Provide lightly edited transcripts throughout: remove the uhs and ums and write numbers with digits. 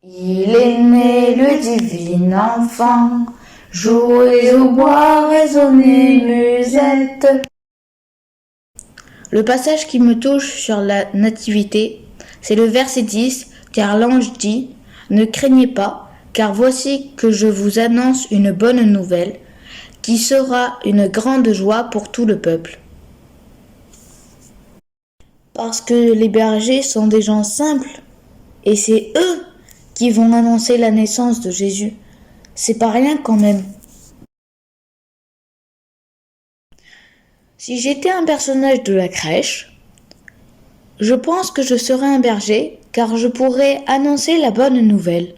Il est né le divin enfant, jouez au bois, résonnez musette. Le passage qui me touche sur la nativité, c'est le verset 10, car l'ange dit « Ne craignez pas, car voici que je vous annonce une bonne nouvelle, qui sera une grande joie pour tout le peuple. » Parce que les bergers sont des gens simples, et c'est eux qui vont annoncer la naissance de Jésus. C'est pas rien quand même. Si j'étais un personnage de la crèche, je pense que je serais un berger car je pourrais annoncer la bonne nouvelle.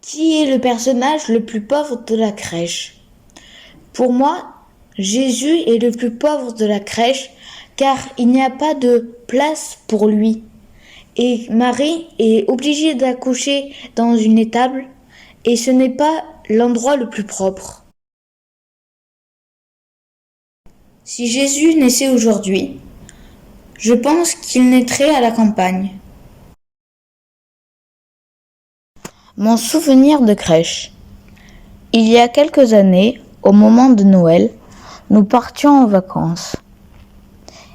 Qui est le personnage le plus pauvre de la crèche? Pour moi, Jésus est le plus pauvre de la crèche car il n'y a pas de place pour lui. Et Marie est obligée d'accoucher dans une étable et ce n'est pas l'endroit le plus propre. Si Jésus naissait aujourd'hui, je pense qu'il naîtrait à la campagne. Mon souvenir de crèche. Il y a quelques années, au moment de Noël, nous partions en vacances.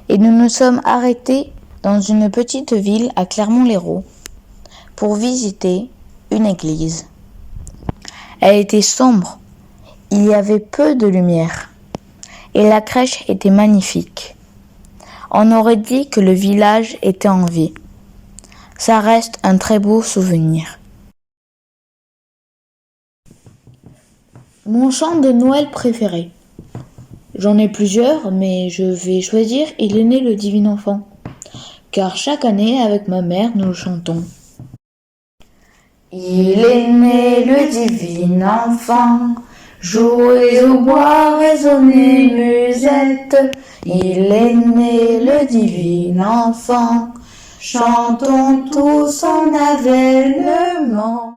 Et nous nous sommes arrêtés dans une petite ville à Clermont-Lérault pour visiter une église. Elle était sombre, il y avait peu de lumière et la crèche était magnifique. On aurait dit que le village était en vie. Ça reste un très beau souvenir. Mon chant de Noël préféré. J'en ai plusieurs, mais je vais choisir Il est né le divin enfant. Car chaque année, avec ma mère, nous le chantons. Il est né le divin enfant, jouez au bois, résonnez musette. Il est né le divin enfant, chantons tous en avènement.